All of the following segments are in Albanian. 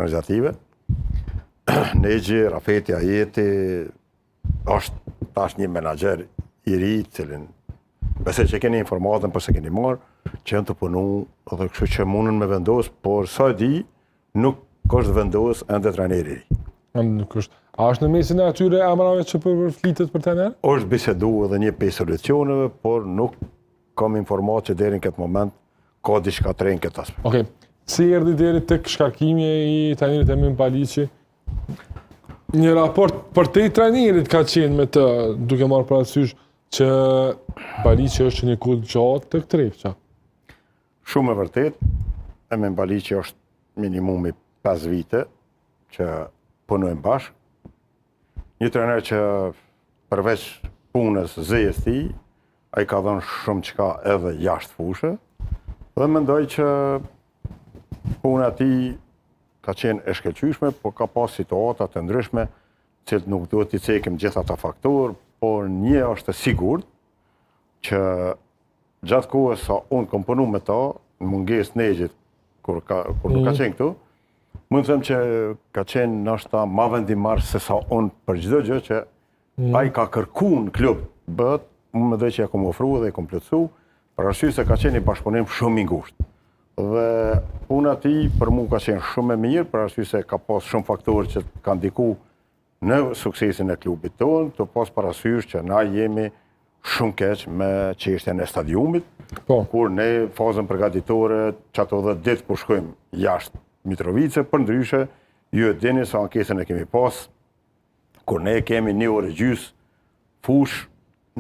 organizative. Negji, Rafeti Ajeti, është tash një menaxher i ri, cilin besoj që keni informatën për se keni marrë, që janë të punu, dhe kështu që mundën me vendos, por sa e di, nuk është vendos ende trajneri i ri. Nuk është. A është në mesin e atyre emrave që përflitet për trajner? Është bisedu edhe një pesë solucioneve, por nuk kam informatë që deri në këtë moment ka diçka të re në këtë aspekt. Okej. Si erdhi deri tek shkarkimi i trajnerit Emin Baliqi? Një raport për te i trajnerit ka qenë me të, duke marrë parasysh që Baliqi është një kohë gjatë të Trepça. Shumë e vërtet, Emin Baliqi është minimumi 5 vite që punojmë bashkë. Një trajner që përveç punës zëjes tij, ai ka dhënë shumë çka edhe jashtë fushë, dhe mendoj që puna e tij ka qenë e shkëlqyeshme, por ka pas situata të ndryshme, që nuk duhet t'i cekim gjithë ata faktorë, por një është e sigurt që gjatë kohës sa unë kam punu me ta, në mungesë Negjit, kur nuk ka qenë këtu, mund të them që ka qenë ndoshta ma vendimar se sa unë për çdo gjë që ai ka kërkuar në klub, bëhet, unë mendoj që ja kam ofruar dhe e kam plotësuar, për arsye se ka qenë një bashkëpunim shumë i ngushtë. Dhe puna e tij për mua ka qenë shumë e mirë, për arsye se ka pas shumë faktorë që kanë ndikuar në suksesin e klubit tonë, të pas parasysh që na jemi shumë keq me çështjen e stadiumit, kur ne fazën përgatitore, që ato 10 ditë kur shkojmë jashtë Mitrovice, për ndryshe, ju e dini sa ankesën e kemi pas, kur ne kemi 1 orë gjys fush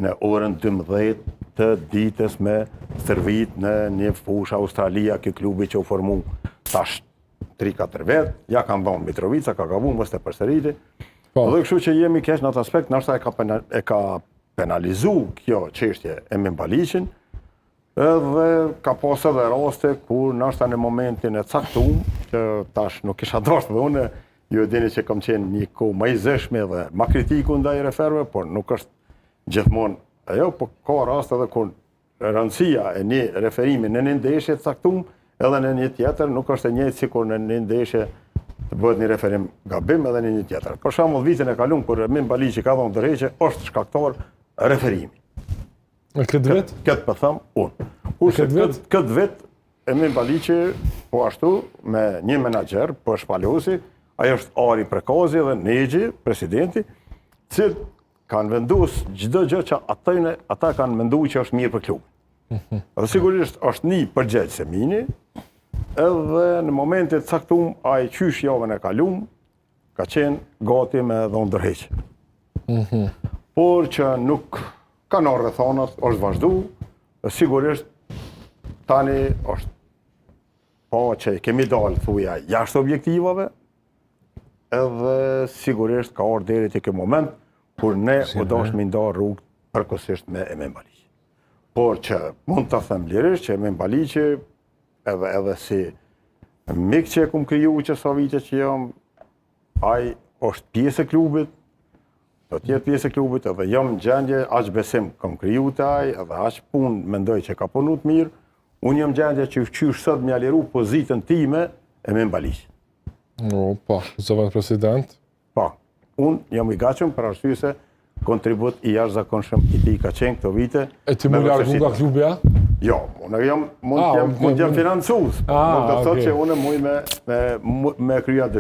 në orën 12 të ditës me servit në një fush Australia, kjo klubi që u formu tash 3-4 vetë, ja kanë dhënë Mitrovica, ka gabu, mos të përsëriti. Dhe kështu që jemi keq në atë aspekt, ndoshta e ka penalizu kjo çështje Emin Baliqin, edhe ka pas edhe raste kur ndoshta në momentin e caktuar, që tash nuk kisha dashur dhe unë, ju e dini që kam qenë një kohë më i zëshme dhe më kritiku ndaj referëve, por nuk është gjithmonë ajo, por ka raste edhe kur rëndësia e një referimi në një ndeshje të caktuar, edhe në një tjetër nuk është e njëjtë sikur në një ndeshje të bëhet një referim gabim edhe në një tjetër. Për shembull, vitin e kaluar kur Emin Baliqi ka dhënë ndërheqje, është shkaktar referimi. Në këtë vit? Këtë po them unë. Këtë vit Emin Baliqi po ashtu me një menaxher, po shpalosi, ai është Ari Prekazi dhe Negji, presidenti, që kanë vendosur çdo gjë që ata kanë menduar që është mirë për klubin. Dhe sigurisht është një përgjegjës Emini, edhe në momentin e caktuar ai qysh javën e kaluar ka qenë gati me dhënë ndërheqje. Por që nuk kanë rrethonat, është vazhdu, sigurisht tani është po që kemi dalë thuja jashtë objektivave, edhe sigurisht ka ardhur deri te ky moment kur ne u dashmë nda rrugë përkohësisht me Emin Baliqi. Por që mund ta them lirisht që Emin Baliqi edhe si mik që e kum kriju që sa vite që jam, ai është pjesë e klubit, do të jetë pjesë e klubit, edhe jam në gjendje, aq besim kam kriju të ai, edhe aq punë mendoj që ka punu të mirë, unë jam gjendje që qysh sot m'ja liru pozitën time Emin Baliqi. Po, zëvën president. Po, unë jam i gatshëm për arsye se kontribut i jashtëzakonshëm i tij ka qenë këto vite. E ti më largu nga klubi, a? Jo, unë mund jam financues. Nuk do të thotë që unë muj me krya